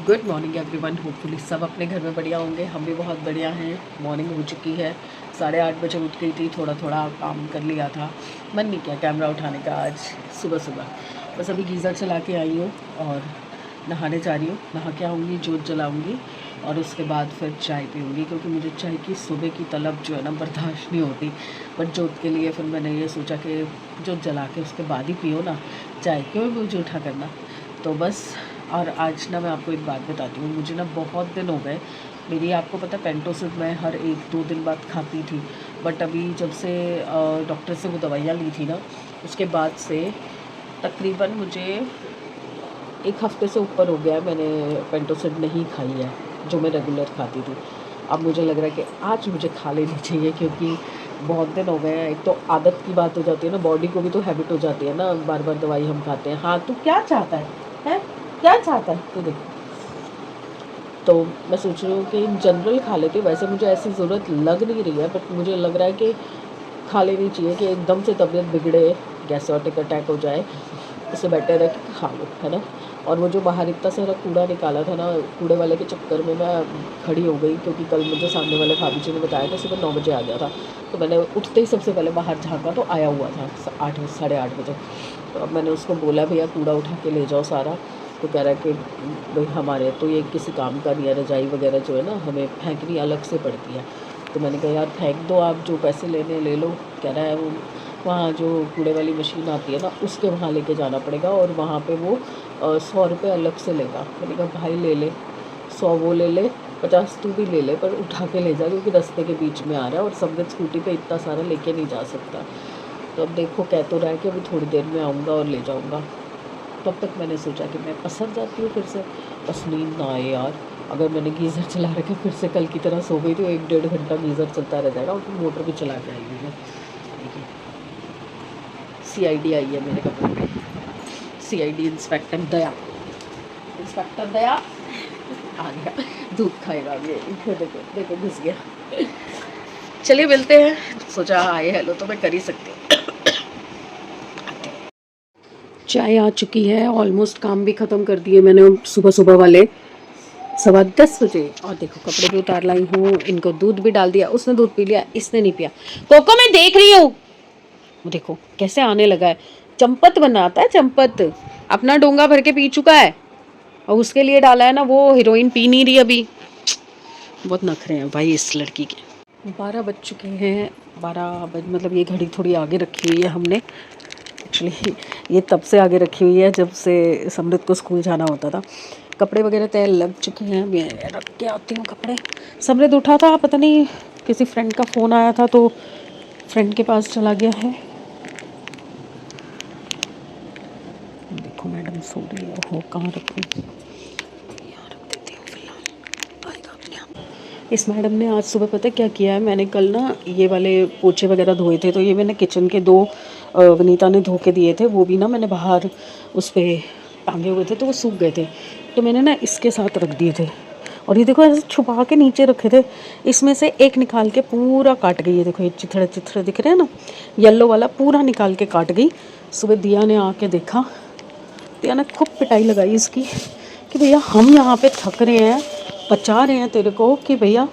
Good morning everyone. Hopefully सब अपने घर में बढ़िया होंगे। हम भी बहुत बढ़िया हैं। मॉर्निंग हो चुकी है, 8:30 बजे उठ गई थी। थोड़ा थोड़ा काम कर लिया था, मन नहीं किया कैमरा उठाने का आज सुबह सुबह। बस अभी गीज़र चला के आई हूँ और नहाने जा रही हूँ। नहा के आऊँगी, जोत जलाऊँगी और उसके बाद फिर चाय पीऊँगी, क्योंकि मुझे चाय की सुबह की तलब जो है ना बर्दाश्त नहीं होती। बट जोत के लिए फिर मैंने ये सोचा कि जोत जला के उसके बाद ही पियो ना चाय, क्यों मुझे उठा करना। तो बस। और आज ना मैं आपको एक बात बताती हूँ। मुझे ना बहुत दिन हो गए, मेरी आपको पता पेंटोसिड मैं हर 1-2 दिन बाद खाती थी। बट अभी जब से डॉक्टर से वो दवाइयाँ ली थी ना, उसके बाद से तकरीबन मुझे 1 हफ़्ते से ऊपर हो गया है मैंने पेंटोसिड नहीं खाई है, जो मैं रेगुलर खाती थी। अब मुझे लग रहा है कि आज मुझे खा लेनी चाहिए, क्योंकि बहुत दिन हो गए हैं। एक तो आदत की बात हो जाती है ना, बॉडी को भी तो हैबिट हो जाती है ना, बार बार दवाई हम खाते हैं। हाँ, तू क्या चाहता है? क्या चाहता है तो देखो। तो मैं सोच रही हूँ कि इन जनरल खा लेती हूँ। वैसे मुझे ऐसी ज़रूरत लग नहीं रही है, बट मुझे लग रहा है कि खा लेनी चाहिए, कि एकदम से तबीयत बिगड़े, गैस्ट्रिक अटैक हो जाए, इससे बेटर है कि खा लो, है ना। और वो जो बाहर इतना सारा कूड़ा निकाला था ना, कूड़े वाले के चक्कर में मैं खड़ी हो गई, क्योंकि कल मुझे सामने वाले भाभी जी ने बताया कि सुबह 9 बजे आ गया था। तो मैंने उठते ही सबसे पहले बाहर झाँका तो आया हुआ था 8 साढ़े 8 बजे। तो अब मैंने उसको बोला, भैया कूड़ा उठा के ले जाओ सारा। तो कह रहा है कि भाई हमारे तो ये किसी काम का नहीं है, रजाई वगैरह जो है ना हमें फेंकनी अलग से पड़ती है। तो मैंने कहा यार फेंक दो, आप जो पैसे लेने ले लो। कह रहा है वो वहाँ जो कूड़े वाली मशीन आती है ना, उसके वहाँ लेके जाना पड़ेगा और वहाँ पे वो 100 रुपये अलग से लेगा। मैंने कहा भाई ले ले, 100 वो ले ले, 50 तू भी ले ले, पर उठा के ले जा, क्योंकि रास्ते के बीच में आ रहा है और सब स्कूटी पे इतना सारा लेके नहीं जा सकता। तो अब देखो, कह तो रहा है कि अभी थोड़ी देर में आऊँगा और ले जाऊँगा। तब तक मैंने सोचा कि मैं पसर जाती हूँ फिर से, बस नींद ना आए यार। अगर मैंने गीज़र चला रखा फिर से कल की तरह सो गई तो 1-1.5 घंटा गीज़र चलता रह जाएगा, और मोटर भी चला के आई हुई है। देखिए CID आई है मेरे कमरे में। CID इंस्पेक्टर दया, इंस्पेक्टर दया आ गया, दूध खाएगा ये। देखो देखो घुस गया। चलिए मिलते हैं। सोचा आए हेलो तो मैं कर ही सकती हूँ। चाय आ चुकी है, ऑलमोस्ट काम भी ख़त्म कर दिए मैंने सुबह सुबह वाले 10:15 बजे। और देखो कपड़े भी उतार लाई हूँ, इनको दूध भी डाल दिया। उसने दूध पी लिया, इसने नहीं पिया। कोको मैं देख रही हूँ, वो देखो कैसे आने लगा है। चंपत बनाता है, चंपत अपना डोंगा भर के पी चुका है, और उसके लिए डाला है ना वो हीरोइन पी नहीं रही अभी। बहुत नखरे हैं भाई इस लड़की के। 12 बज चुके हैं। 12 बज मतलब ये घड़ी थोड़ी आगे रखी हुई है हमने। एक्चुअली ये तब से आगे रखी हुई है जब से समृद्ध को स्कूल जाना होता था। कपड़े वगैरह तय लग चुके हैं, मैं रख के आती हूँ कपड़े। समृद्ध उठा था, पता नहीं किसी फ्रेंड का फ़ोन आया था तो फ्रेंड के पास चला गया है। देखो मैडम सो रही है। हो कहाँ रखूँ, यहाँ रख देती हूँ फिलहाल, आएगा अपने आप। इस मैडम ने आज सुबह पता क्या किया है, मैंने कल ना ये वाले पोछे वगैरह धोए थे, तो ये मैंने किचन के 2 वनीता ने धो के दिए थे। वो भी ना मैंने बाहर उस पर टांगे हुए थे तो वो सूख गए थे, तो मैंने ना इसके साथ रख दिए थे। और ये देखो ऐसे छुपा के नीचे रखे थे, इसमें से एक निकाल के पूरा काट गई। ये देखो ये चिथड़े चिथड़े दिख रहे हैं ना, येलो वाला पूरा निकाल के काट गई। सुबह दिया ने आके देखा, दिया ने खूब पिटाई लगाई इसकी कि भैया हम यहाँ पे थक रहे हैं, बचा रहे हैं तेरे को, कि भैया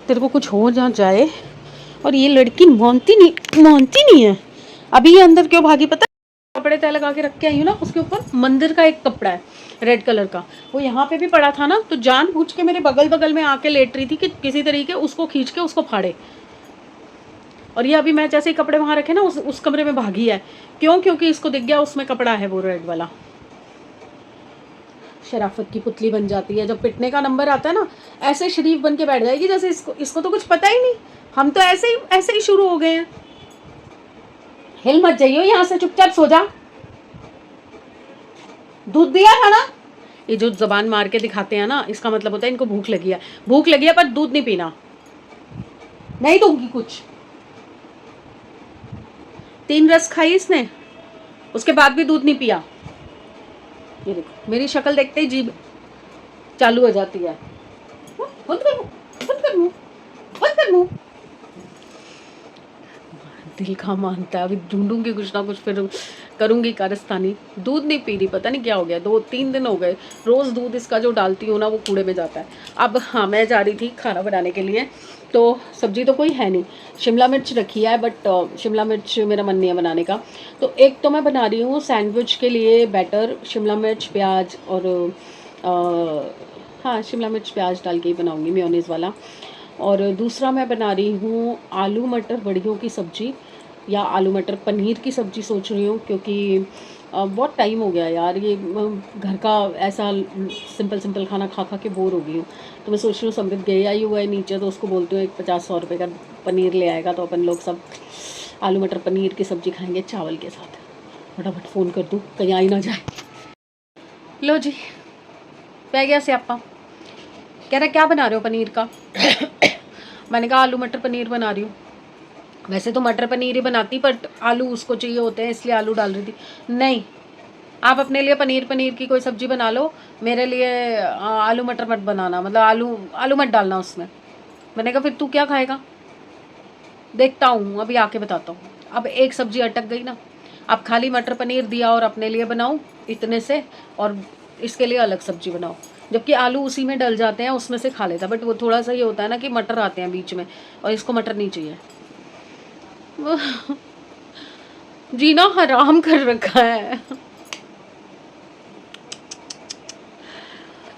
तेरे को कुछ हो जा जाए, और ये लड़की मानती नहीं है। अभी ये अंदर क्यों भागी पता है? कपड़े तय लगा के रख के आई हूँ ना, उसके ऊपर मंदिर का एक कपड़ा है रेड कलर का, वो यहाँ पे भी पड़ा था ना, तो जानबूझ के मेरे बगल में आके लेट रही थी कि किसी तरीके उसको खींच के उसको फाड़े। और ये अभी मैं जैसे ही कपड़े वहाँ रखे ना, उस कमरे में भागी है। क्यों? क्योंकि इसको दिख गया उसमें कपड़ा है वो रेड वाला। शराफत की पुतली बन जाती है, जब पिटने का नंबर आता है ना ऐसे शरीफ बन के बैठ जाएगी जैसे इसको तो कुछ पता ही नहीं। हम तो ऐसे ही शुरू हो गए हैं। हिल मत जाइयो यहाँ से, चुपचाप सो जा। दूध दिया था ना। ये जो जबान मार के दिखाते हैं ना, इसका मतलब होता है इनको भूख लगी है। भूख लगी है पर दूध नहीं पीना, नहीं दूंगी कुछ। 3 रस खाई इसने, उसके बाद भी दूध नहीं पिया। ये देखो मेरी शक्ल देखते ही जीभ चालू हो जाती है। बंद कर मुंह, बंद कर मुंह, बंद कर मुंह। दिल का मानता है, अभी ढूंढूंगी कुछ ना कुछ, फिर करूँगी कारस्तानी। दूध नहीं पी रही, पता नहीं क्या हो गया, 2-3 दिन हो गए। रोज़ दूध इसका जो डालती हूँ ना वो कूड़े में जाता है। अब हाँ, मैं जा रही थी खाना बनाने के लिए, तो सब्ज़ी तो कोई है नहीं। शिमला मिर्च रखी है, बट शिमला मिर्च मेरा मन नहीं है बनाने का। तो एक तो मैं बना रही हूँ सैंडविच के लिए बैटर, शिमला मिर्च, प्याज और हाँ, शिमला मिर्च प्याज डाल के ही बनाऊँगी, मेयोनीज़ वाला। और दूसरा मैं बना रही हूँ आलू मटर बड़ियों की सब्ज़ी, या आलू मटर पनीर की सब्ज़ी सोच रही हूँ, क्योंकि बहुत टाइम हो गया यार, ये घर का ऐसा सिंपल खाना खा खा के बोर हो गई हूँ। तो मैं सोच रही हूँ समृद्ध गया ही हुआ है नीचे, तो उसको बोलती हूँ एक 50-100 रुपये का पनीर ले आएगा, तो अपन लोग सब आलू मटर पनीर की सब्ज़ी खाएंगे चावल के साथ। फटाफट फ़ोन कर दूँ कहीं आ ही ना जाए। लो जी, पै गया स्यापा। कह रहा क्या बना रहे हो पनीर का? मैंने कहा आलू मटर पनीर बना रही हूँ। वैसे तो मटर पनीर ही बनाती, बट आलू उसको चाहिए होते हैं, इसलिए आलू डाल रही थी। नहीं, आप अपने लिए पनीर की कोई सब्ज़ी बना लो, मेरे लिए आलू मटर मत बनाना, मतलब आलू मत डालना उसमें। मैंने कहा फिर तू क्या खाएगा? देखता हूँ, अभी आके बताता हूँ। अब एक सब्ज़ी अटक गई ना, अब खाली मटर पनीर दिया और अपने लिए बनाऊँ इतने से, और इसके लिए अलग सब्ज़ी बनाओ, जबकि आलू उसी में डल जाते हैं, उसमें से खा लेता। बट वो थोड़ा सा ये होता है ना कि मटर आते हैं बीच में, और इसको मटर नहीं चाहिए। जीना हराम कर रखा है।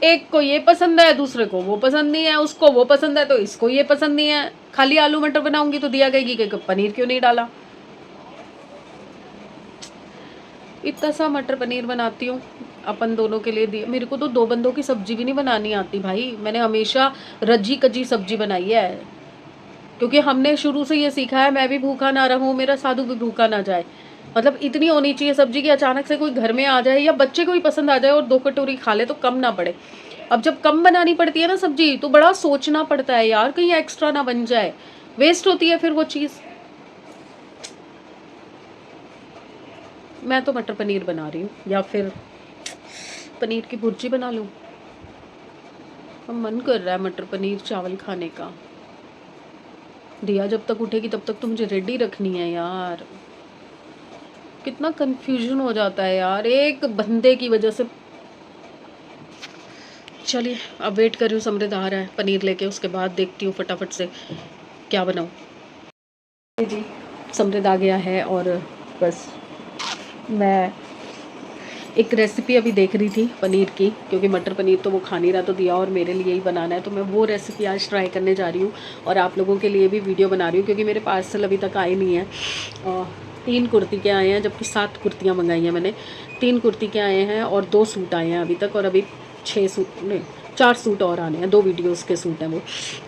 एक को ये पसंद है, दूसरे को वो पसंद नहीं है, उसको वो पसंद है तो इसको ये पसंद नहीं है। खाली आलू मटर बनाऊंगी तो दिया कहेगी कि पनीर क्यों नहीं डाला। इतना सा मटर पनीर बनाती हूँ अपन दोनों के लिए दिया। मेरे को तो 2 बंदों की सब्जी भी नहीं बनानी आती भाई। मैंने हमेशा रजी कजी सब्जी बनाई है, क्योंकि हमने शुरू से ये सीखा है, मैं भी भूखा ना रहूं, मेरा साधु भी भूखा ना जाए। मतलब इतनी होनी चाहिए सब्जी कि अचानक से कोई घर में आ जाए या बच्चे को ही पसंद आ जाए और 2 कटोरी खा ले तो कम ना पड़े। अब जब कम बनानी पड़ती है ना सब्जी, तो बड़ा सोचना पड़ता है यार, कहीं एक्स्ट्रा ना बन जाए, वेस्ट होती है फिर वो चीज़। मैं तो मटर पनीर बना रही हूँ, या फिर पनीर की भुर्जी बना लूँ। अब मन कर रहा है मटर पनीर चावल खाने का। दिया जब तक उठेगी तब तक तो मुझे रेडी रखनी है यार। कितना कंफ्यूजन हो जाता है यार एक बंदे की वजह से। चलिए अब वेट कर रही हूँ, समृद्ध आ रहा है पनीर लेके, उसके बाद देखती हूँ फटाफट से क्या बनाऊँ। जी, समृद्ध आ गया है, और बस मैं एक रेसिपी अभी देख रही थी पनीर की, क्योंकि मटर पनीर तो वो खा नहीं रहा, तो दिया और मेरे लिए ही बनाना है, तो मैं वो रेसिपी आज ट्राई करने जा रही हूँ और आप लोगों के लिए भी वीडियो बना रही हूँ, क्योंकि मेरे पार्सल अभी तक आए नहीं है। 3 कुर्ती के आए हैं, जबकि 7 कुर्तियाँ मंगाई हैं मैंने। 3 कुर्ती के आए हैं और 2 सूट आए हैं अभी तक, और अभी 6 सूट नहीं 4 सूट और आने हैं। 2 वीडियोस के सूट हैं वो,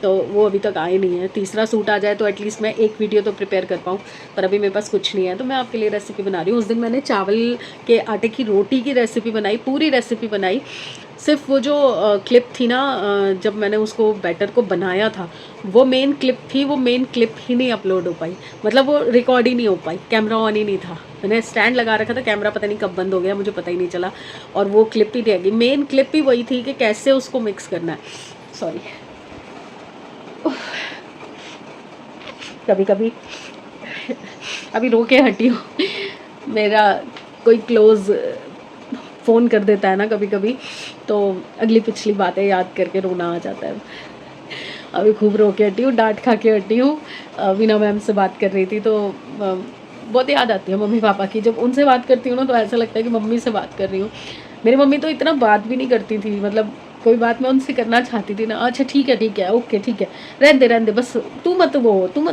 तो वो अभी तक आए नहीं हैं। तीसरा सूट आ जाए तो एटलीस्ट मैं एक वीडियो तो प्रिपेयर कर पाऊँ, पर अभी मेरे पास कुछ नहीं है, तो मैं आपके लिए रेसिपी बना रही हूँ। उस दिन मैंने चावल के आटे की रोटी की रेसिपी बनाई, पूरी रेसिपी बनाई। सिर्फ वो जो क्लिप थी ना, जब मैंने उसको बैटर को बनाया था, वो मेन क्लिप थी, वो मेन क्लिप ही नहीं अपलोड हो पाई, मतलब वो रिकॉर्ड ही नहीं हो पाई, कैमरा ऑन ही नहीं था। मैंने स्टैंड लगा रखा था, कैमरा पता नहीं कब बंद हो गया, मुझे पता ही नहीं चला, और वो क्लिप ही रह गई। मेन क्लिप ही वही थी कि कैसे उसको मिक्स करना है। सॉरी, कभी कभी अभी रो के हटी हूँ। मेरा कोई क्लोज़ फ़ोन कर देता है ना कभी कभी, तो अगली पिछली बातें याद करके रोना आ जाता है। अभी खूब रो के हटी हूँ, डांट खा के हटी हूँ। वीना मैम से बात कर रही थी, तो बहुत याद आती है मम्मी पापा की। जब उनसे बात करती हूँ ना, तो ऐसा लगता है कि मम्मी से बात कर रही हूँ। मेरी मम्मी तो इतना बात भी नहीं करती थी, मतलब कोई बात मैं उनसे करना चाहती थी ना, अच्छा ठीक है ओके ठीक है, रहने दे बस, तू मत,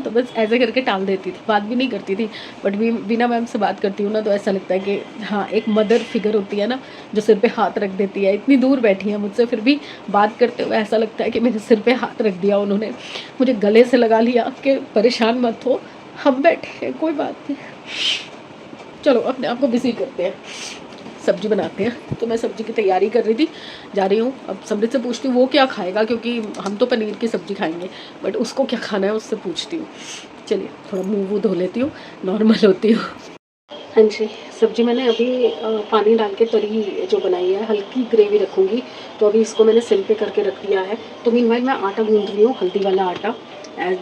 बस ऐसे करके टाल देती थी, बात भी नहीं करती थी। बट वीना मैम से बात करती हूँ ना, तो ऐसा लगता है कि हाँ, एक मदर फिगर होती है ना, जो सिर पे हाथ रख देती है। इतनी दूर बैठी है मुझसे, फिर भी बात करते हुए ऐसा लगता है कि मेरे सिर पे हाथ रख दिया उन्होंने, मुझे गले से लगा लिया कि परेशान मत हो, हम बैठे हैं, कोई बात नहीं, चलो अपने आप को बिजी करते हैं, सब्जी बनाते हैं। तो मैं सब्जी की तैयारी कर रही थी, जा रही हूँ। अब समृद्ध से पूछती हूँ वो क्या खाएगा, क्योंकि हम तो पनीर की सब्ज़ी खाएंगे, बट उसको क्या खाना है उससे पूछती हूँ। चलिए थोड़ा मुँह धो लेती हूँ, नॉर्मल होती हूँ। हाँ जी, सब्जी मैंने अभी पानी डाल के तरी जो बनाई है, हल्की ग्रेवी रखूँगी, तो अभी इसको मैंने सिम पे करके रख दिया है। तो मीनवाइल मैं आटा गूँध रही हूँ, हल्दी वाला आटा,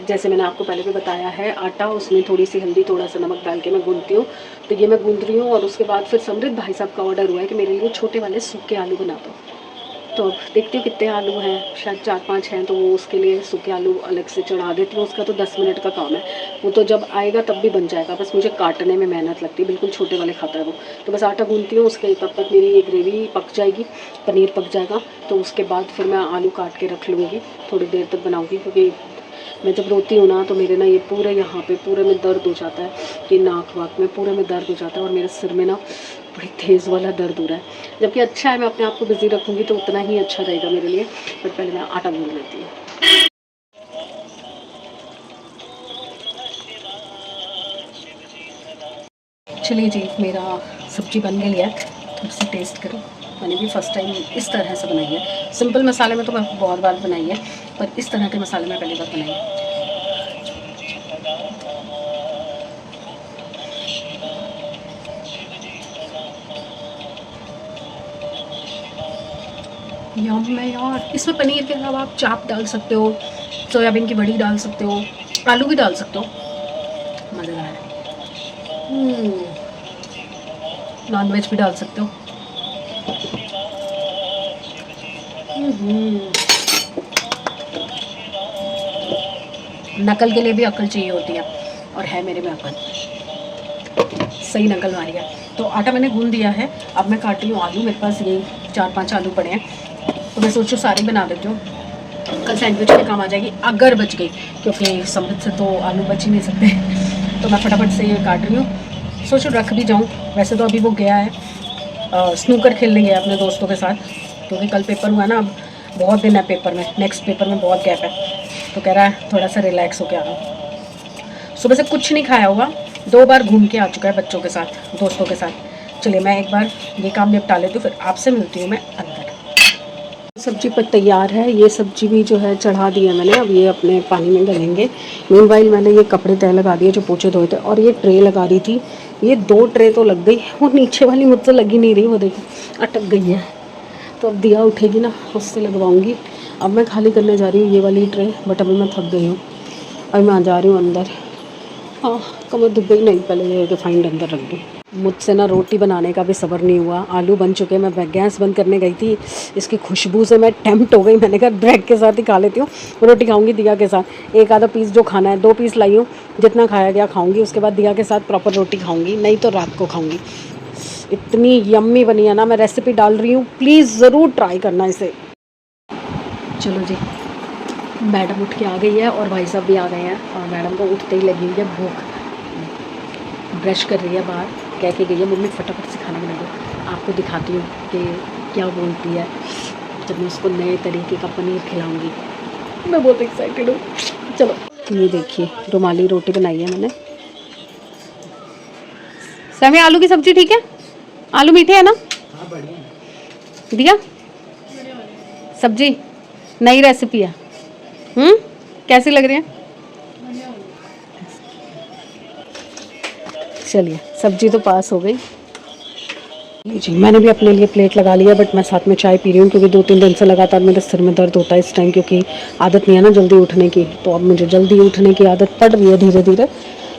जैसे मैंने आपको पहले भी बताया है, आटा उसमें थोड़ी सी हल्दी थोड़ा सा नमक डाल के मैं गूंथती हूँ। तो ये मैं गूंथ रही हूँ और उसके बाद फिर समृद्ध भाई साहब का ऑर्डर हुआ है कि मेरे लिए छोटे वाले सूखे आलू बना दो। तो अब देखती हूँ कितने आलू हैं, शायद 4-5 हैं, तो वो उसके लिए सूखे आलू अलग से चढ़ा देती हूँ। उसका तो 10 मिनट का काम है, वो तो जब आएगा तब भी बन जाएगा, बस मुझे काटने में मेहनत लगती है। बिल्कुल छोटे वाले खाता है वो। तो बस आटा गूंथती हूँ, उसके तब तक मेरी ये ग्रेवी पक जाएगी, पनीर पक जाएगा। तो उसके बाद फिर मैं आलू काट के रख लूँगी, थोड़ी देर तक बनाऊँगी, क्योंकि मैं जब रोती हूँ ना तो मेरे ना ये पूरे यहाँ पे पूरे में दर्द हो जाता है, ये नाक वाक में पूरे में दर्द हो जाता है और मेरे सिर में ना बड़ी तेज़ वाला दर्द हो रहा है। जबकि अच्छा है, मैं अपने आप को बिज़ी रखूँगी तो उतना ही अच्छा रहेगा मेरे लिए। बट पहले मैं आटा गूंथ लेती हूँ। चलिए जी, मेरा सब्ज़ी बन गई है, थोड़ी सी टेस्ट करो। मैंने भी फ़र्स्ट टाइम इस तरह से बनाई है। सिंपल मसाले में तो मैं बहुत बार बनाई है, पर इस तरह के मसाले में पहली बार बनाई है। यम है यार। इसमें पनीर के अलावा आप चाप डाल सकते हो, सोयाबीन की बड़ी डाल सकते हो, आलू भी डाल सकते हो, मज़ेदार है। नॉन वेज भी डाल सकते हो। नकल के लिए भी अकल चाहिए होती है, और है मेरे में अकल, सही नकल मारी है। तो आटा मैंने गूंद दिया है, अब मैं काट रही हूँ आलू। मेरे पास ये 4-5 आलू पड़े हैं, तो मैं सोचूँ सारे बना देती हूँ, कल सैंडविच में काम आ जाएगी अगर बच गई, क्योंकि समृद्ध से तो आलू बच ही नहीं सकते। तो मैं फटाफट से ये काट रही हूँ, सोचो रख भी जाऊँ। वैसे तो अभी वो गया है स्नूकर खेलने गया अपने दोस्तों के साथ, क्योंकि कल पेपर हुआ ना, अब बहुत दिन है पेपर में, नेक्स्ट पेपर में बहुत गैप है, तो कह रहा है थोड़ा सा रिलैक्स होकर आ रहा हूँ। सुबह से कुछ नहीं खाया होगा, 2 बार घूम के आ चुका है बच्चों के साथ, दोस्तों के साथ। चलिए मैं एक बार ये काम निपटा लेती हूँ, फिर आपसे मिलती हूँ मैं अंदर। सब्जी पर तैयार है, ये सब्जी भी जो है चढ़ा दी है मैंने, अब ये अपने पानी में गलेंगे। मीनवाइल मैंने ये कपड़े तय लगा दिए जो पोछे धोए थे, और ये ट्रे लगा दी थी, ये 2 ट्रे तो लग गई, वो नीचे वाली मुझसे लगी नहीं रही, वो देखो अटक गई है। तो अब दिया उठेगी ना, उससे लगवाऊंगी। अब मैं खाली करने जा रही हूँ ये वाली ट्रे, बट अभी मैं थक गई हूँ, अभी मैं जा रही हूँ अंदर। हाँ, कमर दुख गई, नहीं पहले ये रिफाइंड अंदर रख दूँ। मुझसे ना रोटी बनाने का भी सब्र नहीं हुआ, आलू बन चुके, मैं गैस बंद करने गई थी, इसकी खुशबू से मैं टेम्प्ट हो गई। मैंने कहा ब्रेड के साथ ही खा लेती हूँ, रोटी खाऊंगी दिया के साथ। एक आधा पीस जो खाना है, 2 पीस लाई हूँ, जितना खाया गया खाऊंगी, उसके बाद दिया के साथ प्रॉपर रोटी खाऊंगी, नहीं तो रात को खाऊंगी। इतनी यम्मी बनी है ना, मैं रेसिपी डाल रही हूँ, प्लीज़ ज़रूर ट्राई करना इसे। चलो जी, मैडम उठ के आ गई है और भाई साहब भी आ गए हैं, और मैडम को उठते ही लगी हुई है भूख, ब्रश कर रही है बाहर, कह के गई है मम्मी फटाफट से खाना बना दो। आपको दिखाती हूँ कि क्या बोलती है जब मैं उसको नए तरीके का पनीर खिलाऊंगी। मैं बहुत एक्साइटेड हूँ। चलो ये देखिए, रुमाली रोटी बनाई है मैंने। सैमी आलू की सब्जी ठीक है? आलू मीठे है ना? दिया सब्जी नई रेसिपी है। कैसी लग रही है? चलिए सब्जी तो पास हो गई। जी मैंने भी अपने लिए प्लेट लगा लिया, बट मैं साथ में चाय पी रही हूँ, क्योंकि 2-3 दिन से लगातार मेरे सिर में दर्द होता है इस टाइम, क्योंकि आदत नहीं है ना जल्दी उठने की, तो अब मुझे जल्दी उठने की आदत पड़ रही है धीरे धीरे।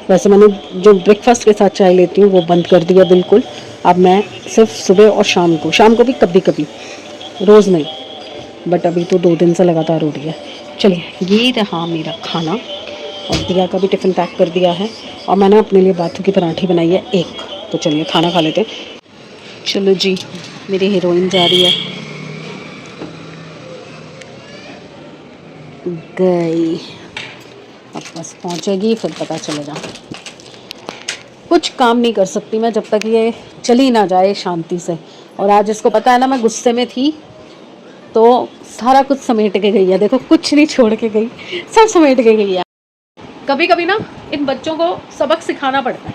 वैसे मैंने जो ब्रेकफास्ट के साथ चाय लेती हूँ वो बंद कर दिया बिल्कुल। अब मैं सिर्फ सुबह और शाम को भी कभी कभी, रोज़ नहीं, बट अभी तो 2 दिन से लगातार हो रही है। चलिए ये रहा मेरा खाना, और दिया का भी टिफ़िन पैक कर दिया है, और मैंने अपने लिए बाथू की पराठी बनाई है एक। तो चलिए खाना खा लेते हैं। चलो जी, मेरी हीरोइन जा रही है, गई, अब बस पहुंचेगी फिर पता चलेगा। कुछ काम नहीं कर सकती मैं जब तक ये चली ना जाए शांति से, और आज इसको पता है ना मैं गुस्से में थी, तो सारा कुछ समेट के गई है। देखो कुछ नहीं छोड़ के गई, सब समेट के गई है। कभी कभी ना इन बच्चों को सबक सिखाना पड़ता है।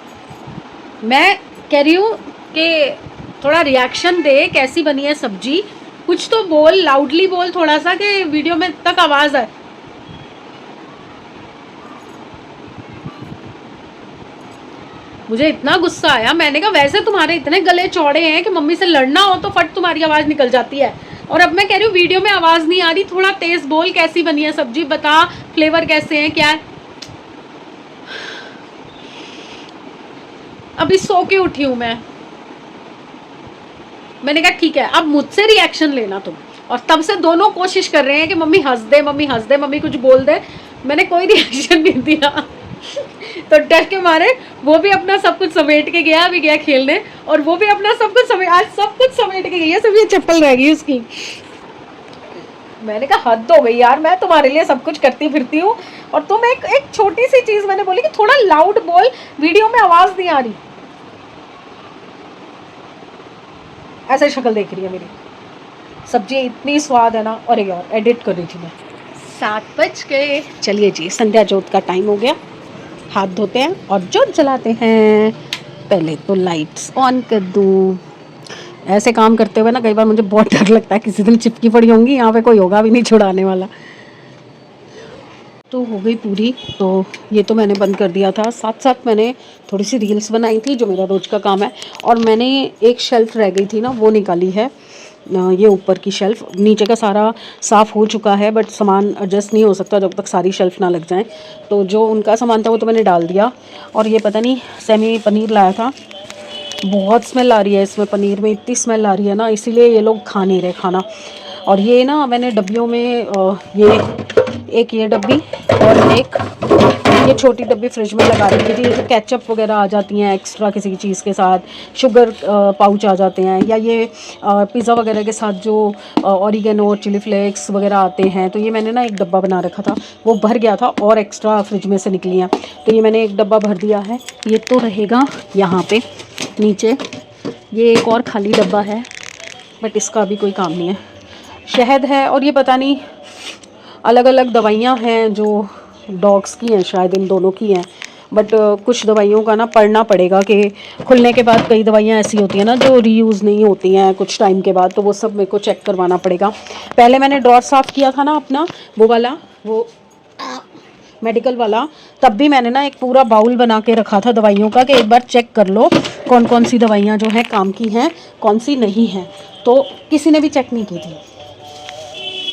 मैं कह रही हूँ कि थोड़ा रिएक्शन दे, कैसी बनी है सब्जी, कुछ तो बोल, लाउडली बोल थोड़ा सा, कि वीडियो में तक आवाज़ आए। मुझे इतना गुस्सा आया, मैंने कहा वैसे तुम्हारे इतने गले चौड़े हैं कि मम्मी से लड़ना हो तो फट तुम्हारी आवाज़ निकल जाती है, और अब मैं कह रही हूँ वीडियो में आवाज़ नहीं आ रही, थोड़ा तेज बोल, कैसी बनी है सब्जी, बता फ्लेवर कैसे हैं, क्या है। अभी सो के उठी हूँ मैंने कहा ठीक है अब मुझसे रिएक्शन लेना तुम। और तब से दोनों कोशिश कर रहे हैं कि मम्मी हंस दे, मम्मी हंस दे, मम्मी कुछ बोल दे। मैंने कोई रिएक्शन नहीं दिया तो डर के मारे वो भी अपना सब कुछ समेट के गया, अभी गया खेलने, और वो भी अपना सब कुछ आज सब कुछ समेट के गई है, सिर्फ ये चप्पल रह गई उसकी। मैंने कहा हद हो गई यार, मैं तुम्हारे लिए सब कुछ करती फिरती हूँ और तुम एक छोटी सी चीज मैंने बोली कि थोड़ा लाउड बोल, वीडियो में आवाज नहीं आ रही। ऐसे शक्ल देख रही है मेरी। सब्जी इतनी स्वाद है ना। अरे यार एडिट कर रही थी मैं। 7 बज गए। चलिए जी, संध्या जोत का टाइम हो गया, हाथ धोते हैं और जोत जलाते हैं। पहले तो लाइट्स ऑन कर दूँ। ऐसे काम करते हुए ना कई बार मुझे बहुत डर लगता है किसी दिन चिपकी पड़ी होंगी यहाँ पे, कोई होगा भी नहीं छुड़ाने वाला। तो हो गई पूरी, तो ये तो मैंने बंद कर दिया था। साथ साथ मैंने थोड़ी सी रील्स बनाई थी जो मेरा रोज़ का काम है, और मैंने एक शेल्फ़ रह गई थी ना वो निकाली है। ये ऊपर की शेल्फ़, नीचे का सारा साफ़ हो चुका है बट सामान एडजस्ट नहीं हो सकता जब तक सारी शेल्फ़ ना लग जाए। तो जो उनका सामान था वो तो मैंने डाल दिया। और ये पता नहीं सेमी पनीर लाया था, बहुत स्मेल आ रही है इसमें, पनीर में इतनी स्मेल आ रही है ना, इसीलिए ये लोग खा नहीं रहे खाना। और ये ना मैंने डब्बियों में ये एक ये डब्बी और एक ये छोटी डब्बी फ्रिज में लगा रखी थी। तो केचप वगैरह आ जाती हैं एक्स्ट्रा किसी की चीज़ के साथ, शुगर पाउच आ जाते हैं, या ये पिज़्ज़ा वगैरह के साथ जो ऑरिगेनो चिली फ्लेक्स वगैरह आते हैं। तो ये मैंने ना एक डब्बा बना रखा था, वो भर गया था और एक्स्ट्रा फ्रिज में से निकली हैं, तो ये मैंने एक डब्बा भर दिया है। ये तो रहेगा यहाँ पे नीचे। ये एक और खाली डब्बा है बट इसका अभी कोई काम नहीं है। शहद है और ये पता नहीं अलग अलग दवाइयाँ हैं जो डॉग्स की हैं, शायद इन दोनों की हैं। बट कुछ दवाइयों का ना पढ़ना पड़ेगा कि खुलने के बाद कई दवाइयाँ ऐसी होती हैं ना जो रीयूज़ नहीं होती हैं कुछ टाइम के बाद, तो वो सब मेरे को चेक करवाना पड़ेगा। पहले मैंने ड्रॉर साफ़ किया था ना अपना वो वाला, वो मेडिकल वाला, तब भी मैंने ना एक पूरा बाउल बना के रखा था दवाइयों का कि एक बार चेक कर लो कौन कौन सी दवाइयाँ जो हैं काम की हैं, कौन सी नहीं हैं। तो किसी ने भी चेक नहीं की थी।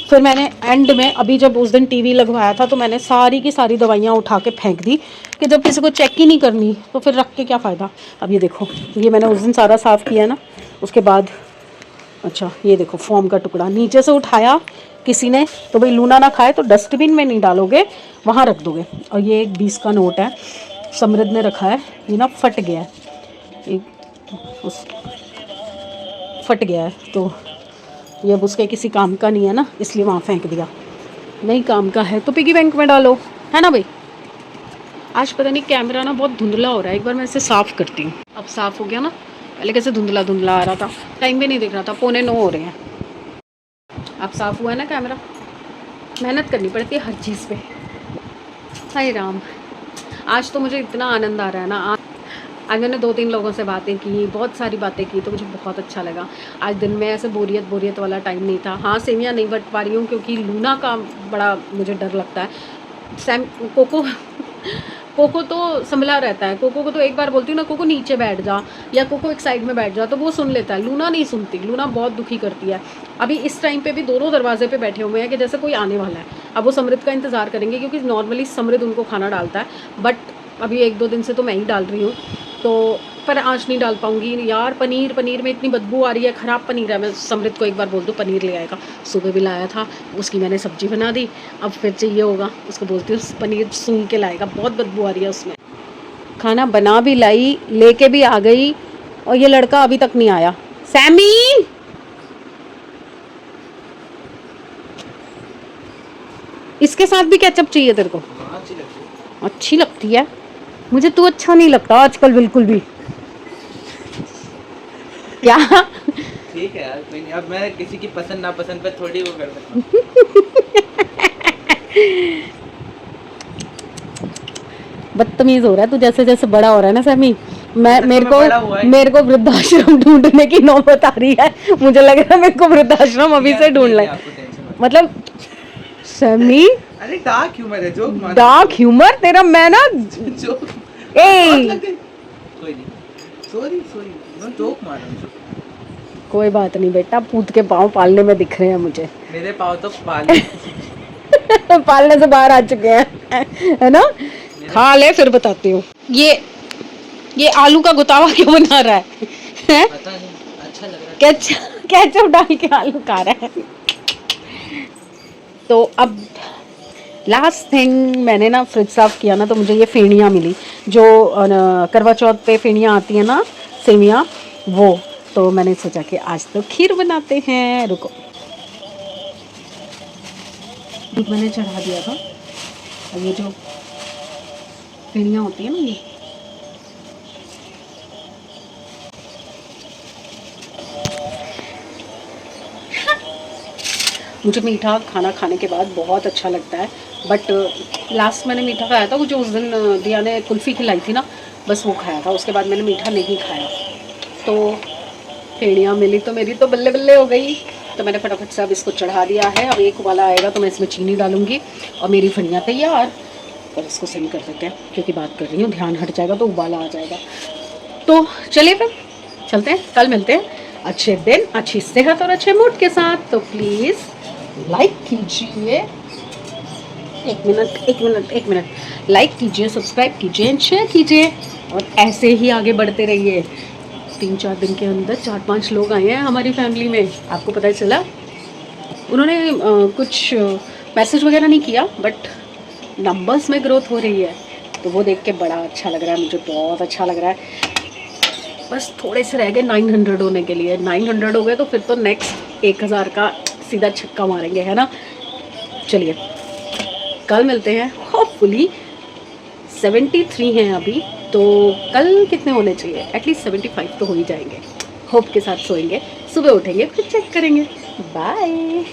फिर मैंने एंड में अभी जब उस दिन टीवी लगवाया था तो मैंने सारी की सारी दवाइयाँ उठा के फेंक दी कि जब किसी को चेक ही नहीं करनी तो फिर रख के क्या फ़ायदा। अब ये देखो, ये मैंने उस दिन सारा साफ़ किया ना, उसके बाद अच्छा ये देखो फोम का टुकड़ा नीचे से उठाया किसी ने, तो भाई लूना ना खाए तो डस्टबिन में नहीं डालोगे, वहाँ रख दोगे। और ये एक 20 का नोट है, समृद्ध ने रखा है, ये ना फट गया है, एक उस फट गया है तो ये अब उसके किसी काम का नहीं है ना, इसलिए वहाँ फेंक दिया। नहीं काम का है तो पिगी बैंक में डालो, है ना भाई। आज पता नहीं कैमरा ना बहुत धुंधला हो रहा है, एक बार मैं इसे साफ़ करती हूँ। अब साफ़ हो गया ना, पहले कैसे धुंधला धुंधला आ रहा था, टाइम भी नहीं दिख रहा था, 8:45 हो रहे हैं। अब साफ़ हुआ है ना कैमरा। मेहनत करनी पड़ती है हर चीज़ पे। हाय राम, आज तो मुझे इतना आनंद आ रहा है ना। आज मैंने 2-3 लोगों से बातें की, बहुत सारी बातें की, तो मुझे बहुत अच्छा लगा। आज दिन में ऐसे बोरियत वाला टाइम नहीं था। हाँ सेवियाँ नहीं बट पा रही हूँ क्योंकि लूना का बड़ा मुझे डर लगता है। कोको तो संभला रहता है, कोको को तो एक बार बोलती हूँ ना कोको नीचे बैठ जा या कोको एक साइड में बैठ जा तो वो सुन लेता है। लूना नहीं सुनती, लूना बहुत दुखी करती है। अभी इस टाइम पे भी दोनों दरवाजे पे बैठे हुए हैं कि जैसे कोई आने वाला है। अब वो समृद्ध का इंतज़ार करेंगे क्योंकि नॉर्मली समृद्ध उनको खाना डालता है, बट अभी 1-2 दिन से तो मैं ही डाल रही हूँ, तो पर आज नहीं डाल पाऊँगी यार। पनीर में इतनी बदबू आ रही है, ख़राब पनीर है। मैं समृद्ध को एक बार बोल दूँ पनीर ले आएगा, सुबह भी लाया था, उसकी मैंने सब्ज़ी बना दी, अब फिर चाहिए होगा, उसको बोलती हूँ पनीर सूंघ के लाएगा, बहुत बदबू आ रही है उसमें। खाना बना भी लाई, लेके भी आ गई, और ये लड़का अभी तक नहीं आया। सैमी, इसके साथ भी केचप चाहिए तेरे को? अच्छी लगती है मुझे, तू अच्छा नहीं लगता आजकल बिल्कुल भी। क्या ठीक है यार, कोई नहीं। अब मैं किसी की पसंद नापसंद पे थोड़ी वो कर सकता हूँ। बदतमीज हो रहा है तू जैसे जैसे बड़ा हो रहा है ना सैमी। मेरे को वृद्धाश्रम ढूंढने की नौबत आ रही है। मुझे लग रहा है मेरे को वृद्धाश्रम अभी से ढूंढ ले, मतलब सैमी। अरे डार्क ह्यूमर है, जोक मार। डार्क ह्यूमर तेरा, मैं ना जोक ए कोई नहीं, सॉरी मैं जोक मार रहा हूँ। कोई बात नहीं बेटा, पूत के पाँव पालने में दिख रहे हैं मुझे। मेरे पाँव तो पाले पालने से बाहर आ चुके हैं, है ना। खा ले फिर बताती हूँ। ये आलू का गुतावा क्यों बना रहा है? पता नहीं, अच्छा लग रहा है। केचप डाल के आलू खा रहा है। तो अब लास्ट थिंग, मैंने ना फ्रिज साफ किया ना, तो मुझे ये फेणियाँ मिली जो करवा चौथ पे फेणियाँ आती है ना, सेवियाँ, वो। तो मैंने सोचा कि आज तो खीर बनाते हैं। रुको, दूध मैंने चढ़ा दिया था, और ये जो फेणियाँ होती है ना, ये मुझे मीठा खाना खाने के बाद बहुत अच्छा लगता है, बट लास्ट मैंने मीठा खाया था, वो जो उस दिन दिया ने कुल्फ़ी खिलाई थी ना, बस वो खाया था। उसके बाद मैंने मीठा नहीं खाया। तो फेणियाँ मिली तो मेरी तो बल्ले बल्ले हो गई। तो मैंने फटाफट से अब इसको चढ़ा दिया है। अब एक उबाला आएगा तो मैं इसमें चीनी डालूँगी और मेरी फेणियाँ तैयार। और इसको सेंड कर देते हैं, क्योंकि बात कर रही हूँ, ध्यान हट जाएगा तो उबाला आ जाएगा। तो चलिए फिर चलते हैं, कल मिलते हैं अच्छे दिन, अच्छी सेहत और अच्छे मूड के साथ। तो प्लीज़ लाइक कीजिए, एक मिनट लाइक कीजिए, सब्सक्राइब कीजिए एंड शेयर कीजिए, और ऐसे ही आगे बढ़ते रहिए। 3-4 दिन के अंदर 4-5 लोग आए हैं हमारी फैमिली में, आपको पता ही चला। उन्होंने कुछ मैसेज वगैरह नहीं किया, बट नंबर्स में ग्रोथ हो रही है, तो वो देख के बड़ा अच्छा लग रहा है, मुझे बहुत अच्छा लग रहा है। बस थोड़े से रह गए 900 होने के लिए। 900 हो गए तो फिर तो नेक्स्ट 1000 का सीधा छक्का मारेंगे, है ना। चलिए कल मिलते हैं, होपफुली 73 हैं अभी, तो कल कितने होने चाहिए, एटलीस्ट 75 तो हो ही जाएंगे। होप के साथ सोएंगे, सुबह उठेंगे फिर चेक करेंगे। बाय।